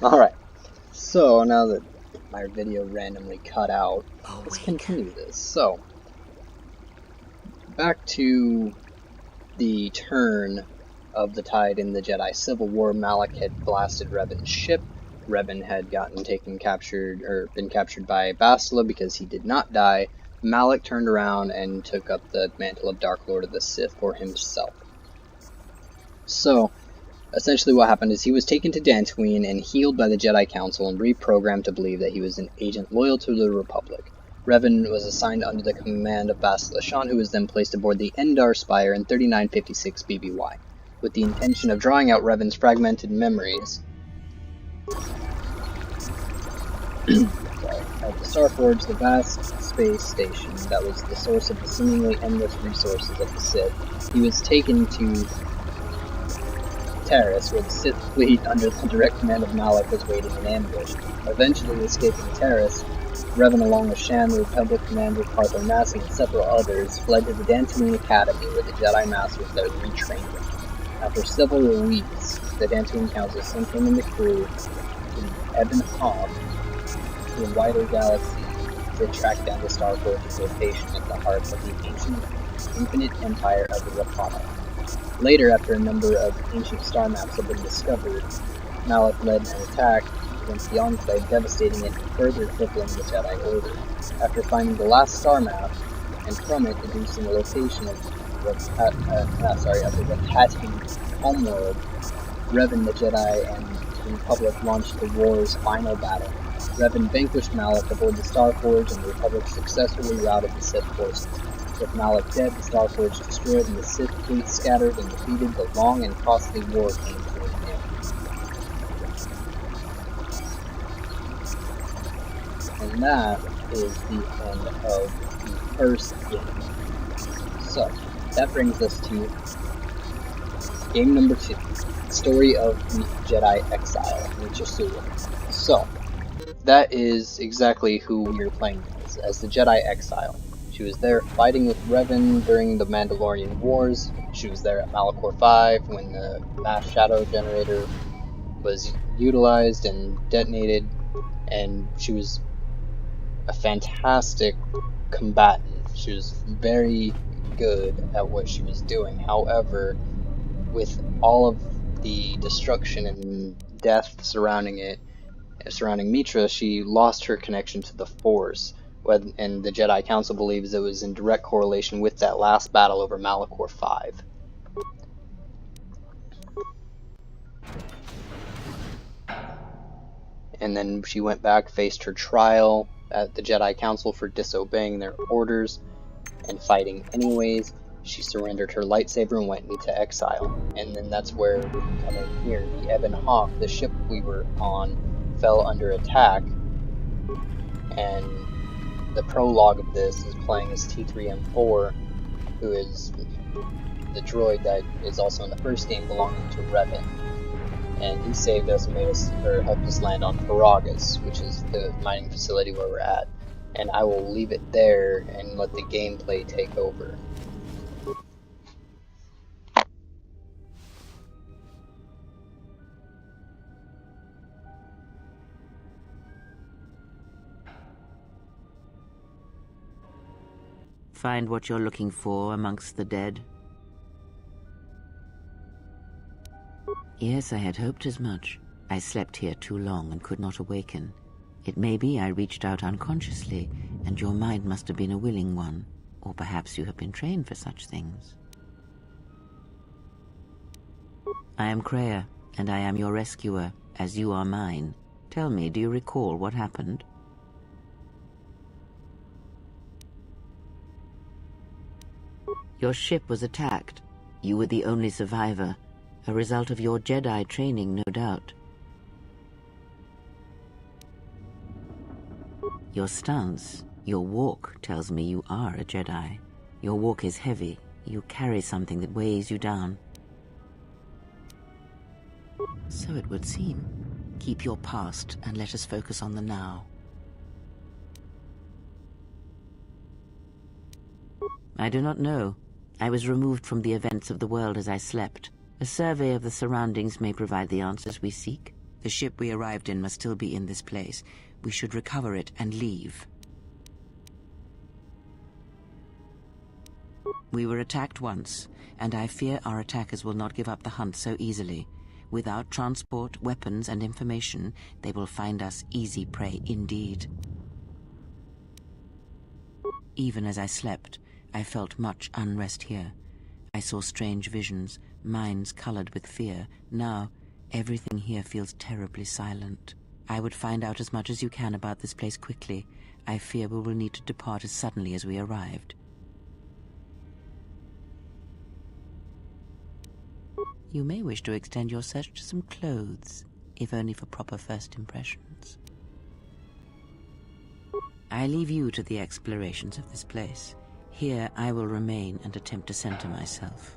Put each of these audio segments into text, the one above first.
Alright, so now that my video randomly cut out, let's continue this. So, back to the turn of the tide in the Jedi Civil War. Malak had blasted Revan's ship. Revan had been captured by Bastila because he did not die. Malak turned around and took up the mantle of Dark Lord of the Sith for himself. So, essentially what happened is he was taken to Dantooine and healed by the Jedi Council and reprogrammed to believe that he was an agent loyal to the Republic. Revan was assigned under the command of Bastila Shan, who was then placed aboard the Endar Spire in 3956 BBY, with the intention of drawing out Revan's fragmented memories. At the Starforge, the vast space station that was the source of the seemingly endless resources of the Sith, he was taken to Taris, where the Sith fleet under the direct command of Malak was waiting in ambush. Eventually escaping Taris, Revan, along with Shan, the Republic commander Parthor Massey, and several others, fled to the Dantooine Academy, where the Jedi Masters there retrained him. After several weeks, the Dantooine Council sent him and the crew to Ebon Hawk, to a wider galaxy, to track down the Starforge's location at the heart of the ancient infinite empire of the Rapana. Later, after a number of ancient star maps had been discovered, Malak led an attack against the Enclave, devastating it and further crippling the Jedi Order. After finding the last star map, and from it deducing the location of the Rapatan homeworld, Revan, the Jedi, and the Republic launched the war's final battle. Revan vanquished Malak aboard the Starforge, and the Republic successfully routed the Sith forces. With Malak dead, the Starforge destroyed, and the Sith fleet scattered and defeated, the long and costly war came to an end. And that is the end of the first game. So, that brings us to game number 2, Story of the Jedi Exile, Nichasuya. So, that is exactly who we're playing as the Jedi Exile. She was there fighting with Revan during the Mandalorian Wars. She was there at Malachor 5 when the mass shadow generator was utilized and detonated, and she was a fantastic combatant. She was very good at what she was doing. However, with all of the destruction and death surrounding Mitra, she lost her connection to the Force, and the Jedi Council believes it was in direct correlation with that last battle over Malachor 5. And then she went back, faced her trial at the Jedi Council for disobeying their orders and fighting anyways. She surrendered her lightsaber and went into exile. And then that's where we come in here. The Ebon Hawk, the ship we were on, fell under attack, and the prologue of this is playing as T3M4, who is the droid that is also in the first game belonging to Revan. And he saved us and helped us land on Peragus, which is the mining facility where we're at. And I will leave it there and let the gameplay take over. Find what you're looking for amongst the dead? Yes, I had hoped as much. I slept here too long and could not awaken. It may be I reached out unconsciously, and your mind must have been a willing one. Or perhaps you have been trained for such things. I am Kreia, and I am your rescuer, as you are mine. Tell me, do you recall what happened? Your ship was attacked. You were the only survivor, a result of your Jedi training, no doubt. Your stance, your walk tells me you are a Jedi. Your walk is heavy. You carry something that weighs you down. So it would seem. Keep your past and let us focus on the now. I do not know. I was removed from the events of the world as I slept. A survey of the surroundings may provide the answers we seek. The ship we arrived in must still be in this place. We should recover it and leave. We were attacked once, and I fear our attackers will not give up the hunt so easily. Without transport, weapons, and information, they will find us easy prey indeed. Even as I slept, I felt much unrest here. I saw strange visions, minds colored with fear. Now, everything here feels terribly silent. I would find out as much as you can about this place quickly. I fear we will need to depart as suddenly as we arrived. You may wish to extend your search to some clothes, if only for proper first impressions. I leave you to the explorations of this place. Here I will remain and attempt to center myself.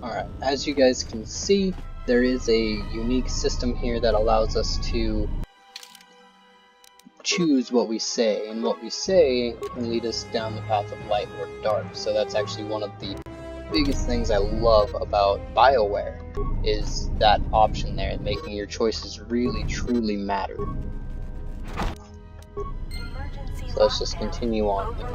Alright, as you guys can see, there is a unique system here that allows us to choose what we say, and what we say can lead us down the path of light or dark. So that's actually one of the biggest things I love about BioWare, is that option there, and making your choices really truly matter. So let's just continue on here.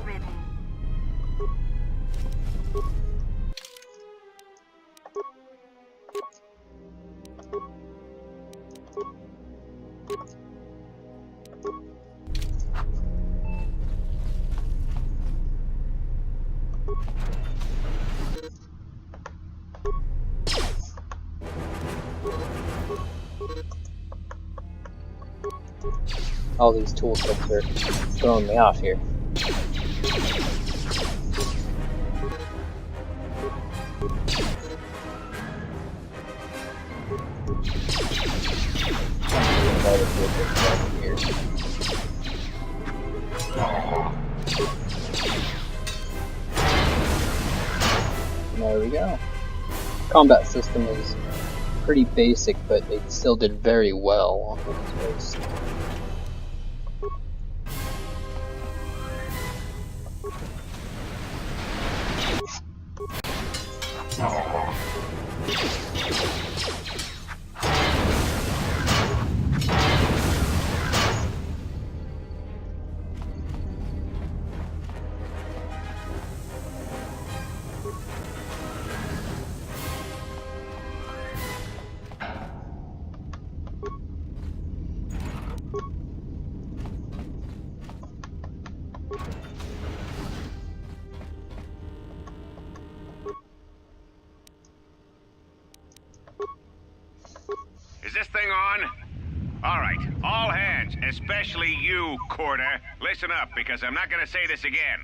All these tooltips are throwing me off here. There we go. Combat system is pretty basic, but they still did very well on those. Is this thing on? All right, all hands, especially you, KOTOR. Listen up, because I'm not gonna say this again.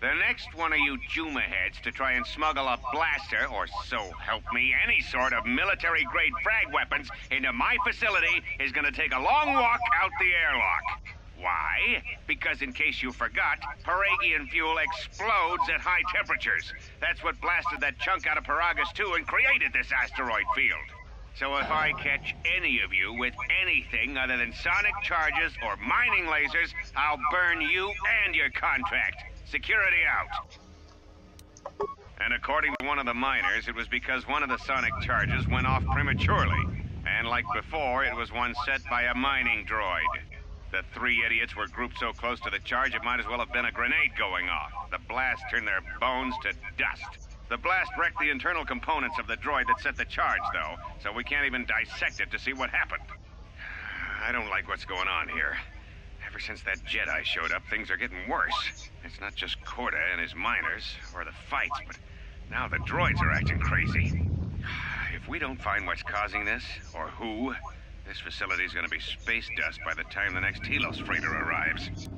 The next one of you Juma heads to try and smuggle a blaster, or so help me, any sort of military-grade frag weapons into my facility is gonna take a long walk out the airlock. Why? Because in case you forgot, Peragian fuel explodes at high temperatures. That's what blasted that chunk out of Peragus 2 and created this asteroid field. So if I catch any of you with anything other than sonic charges or mining lasers, I'll burn you and your contract. Security out. And according to one of the miners, it was because one of the sonic charges went off prematurely. And like before, it was one set by a mining droid. The three idiots were grouped so close to the charge, it might as well have been a grenade going off. The blast turned their bones to dust. The blast wrecked the internal components of the droid that set the charge, though, so we can't even dissect it to see what happened. I don't like what's going on here. Ever since that Jedi showed up, things are getting worse. It's not just KOTOR and his miners, or the fights, but now the droids are acting crazy. If we don't find what's causing this, or who, this facility's gonna be space dust by the time the next Telos freighter arrives.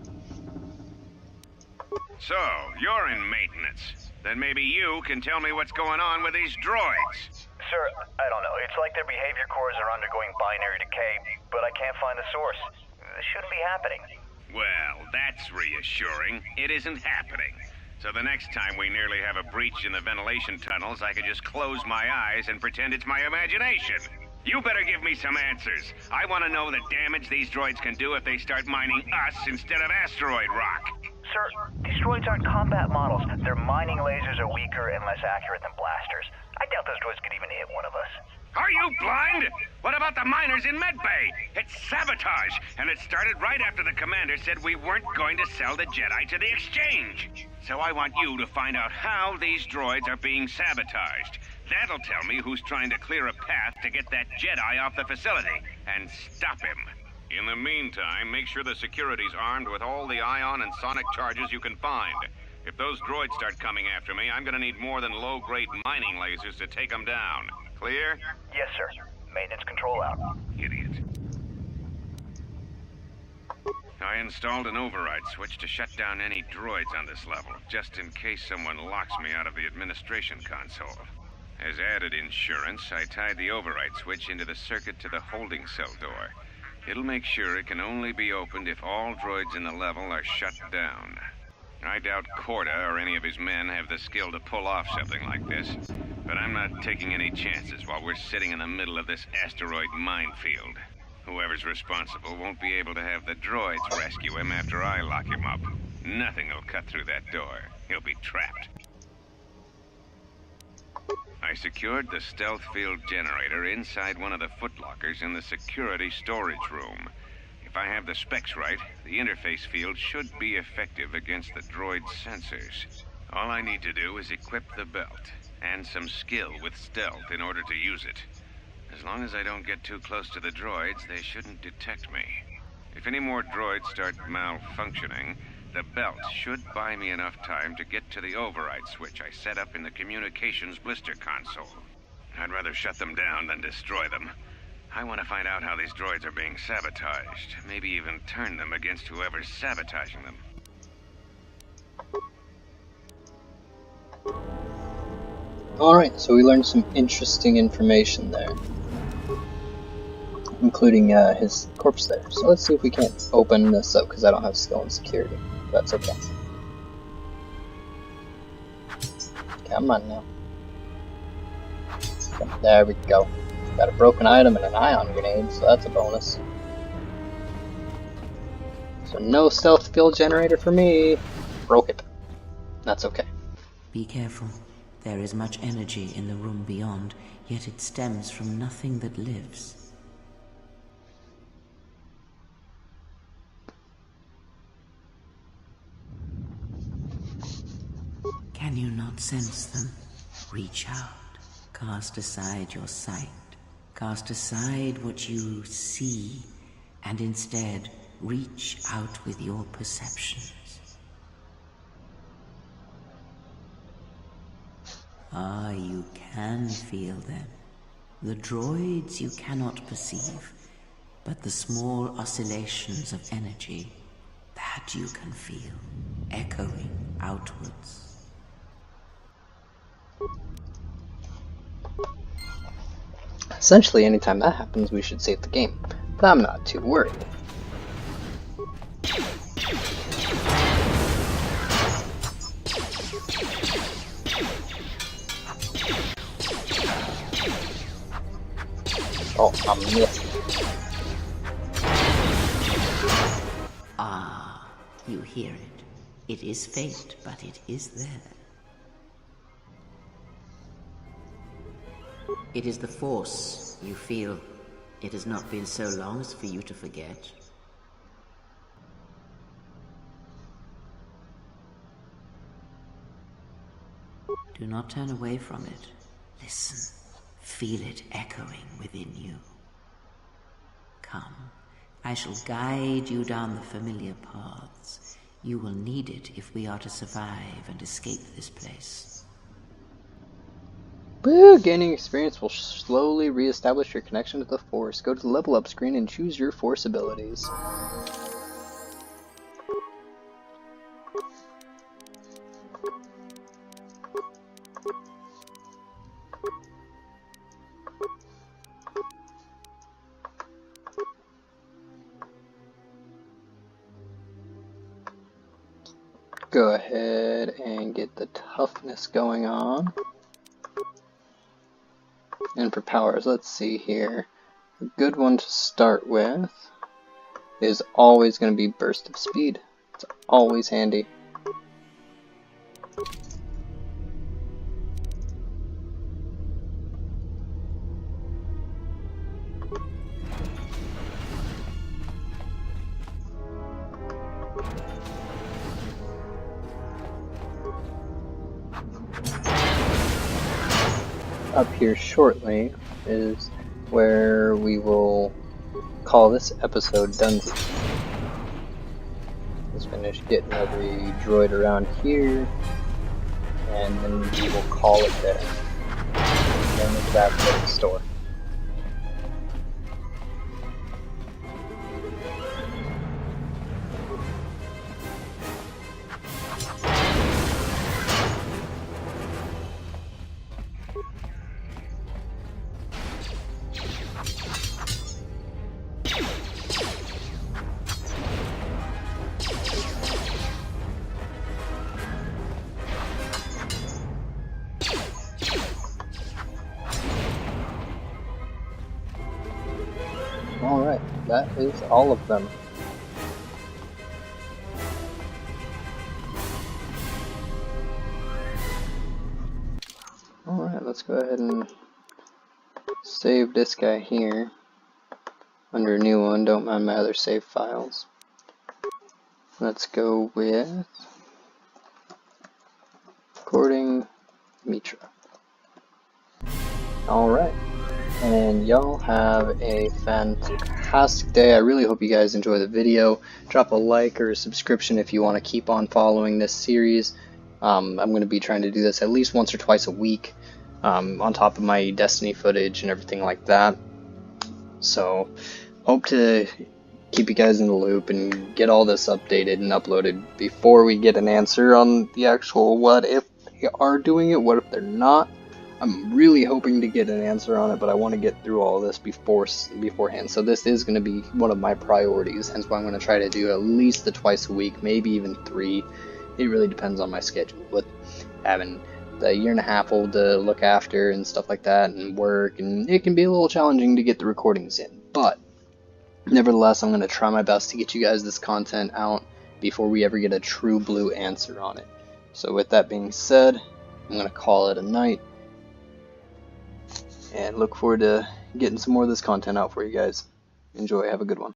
So, you're in maintenance. Then maybe you can tell me what's going on with these droids. Sir, I don't know. It's like their behavior cores are undergoing binary decay, but I can't find the source. This shouldn't be happening. Well, that's reassuring. It isn't happening. So the next time we nearly have a breach in the ventilation tunnels, I could just close my eyes and pretend it's my imagination. You better give me some answers. I want to know the damage these droids can do if they start mining us instead of asteroid rock. Sir, these droids aren't combat models. Their mining lasers are weaker and less accurate than blasters. I doubt those droids could even hit one of us. Are you blind? What about the miners in Medbay? It's sabotage, and it started right after the commander said we weren't going to sell the Jedi to the exchange. So I want you to find out how these droids are being sabotaged. That'll tell me who's trying to clear a path to get that Jedi off the facility, and stop him. In the meantime, make sure the security's armed with all the ion and sonic charges you can find. If those droids start coming after me, I'm gonna need more than low-grade mining lasers to take them down. Clear? Yes, sir. Maintenance control out. Idiot. I installed an override switch to shut down any droids on this level, just in case someone locks me out of the administration console. As added insurance, I tied the override switch into the circuit to the holding cell door. It'll make sure it can only be opened if all droids in the level are shut down. I doubt Korta or any of his men have the skill to pull off something like this, but I'm not taking any chances while we're sitting in the middle of this asteroid minefield. Whoever's responsible won't be able to have the droids rescue him after I lock him up. Nothing will cut through that door. He'll be trapped. I secured the stealth field generator inside one of the footlockers in the security storage room. If I have the specs right, the interface field should be effective against the droid's sensors. All I need to do is equip the belt, and some skill with stealth in order to use it. As long as I don't get too close to the droids, they shouldn't detect me. If any more droids start malfunctioning, the belt should buy me enough time to get to the override switch I set up in the communications blister console. I'd rather shut them down than destroy them. I want to find out how these droids are being sabotaged. Maybe even turn them against whoever's sabotaging them. Alright, so we learned some interesting information there, including his corpse there. So let's see if we can't open this up, because I don't have skill in security. That's okay. Come on now. There we go. Got a broken item and an ion grenade, so that's a bonus. So no stealth field generator for me. Broke it. That's okay. Be careful. There is much energy in the room beyond, yet it stems from nothing that lives. Can you not sense them? Reach out. Cast aside your sight. Cast aside what you see, and instead reach out with your perceptions. Ah, you can feel them. The droids you cannot perceive, but the small oscillations of energy, that you can feel, echoing outwards. Essentially, anytime that happens, we should save the game. But I'm not too worried. Oh, I missed. Ah, you hear it. It is faint, but it is there. It is the Force, you feel. It has not been so long as for you to forget. Do not turn away from it. Listen. Feel it echoing within you. Come. I shall guide you down the familiar paths. You will need it if we are to survive and escape this place. Woo! Gaining experience will slowly re-establish your connection to the Force. Go to the level up screen and choose your Force abilities. Go ahead and get the toughness going on. And for powers, let's see here. A good one to start with is always going to be burst of speed. It's always handy. Up here shortly is where we will call this episode done. Let's finish getting every droid around here, and then we will call it there. Then we'll back to the store. Alright, that is all of them. Alright, let's go ahead and save this guy here under new one. Don't mind my other save files. Let's go with recording Mitra. Alright, and y'all have a fantastic day. I really hope you guys enjoy the video. Drop a like or a subscription if you want to keep on following this series. I'm going to be trying to do this at least once or twice a week, on top of my Destiny footage and everything like that. So, hope to keep you guys in the loop and get all this updated and uploaded before we get an answer on the actual what if they are doing it, what if they're not. I'm really hoping to get an answer on it, but I want to get through all this beforehand. So this is going to be one of my priorities, hence why I'm going to try to do at least the twice a week, maybe even 3. It really depends on my schedule, with having the 1.5 old to look after and stuff like that, and work, and it can be a little challenging to get the recordings in. But nevertheless, I'm going to try my best to get you guys this content out before we ever get a true blue answer on it. So with that being said, I'm going to call it a night, and look forward to getting some more of this content out for you guys. Enjoy, have a good one.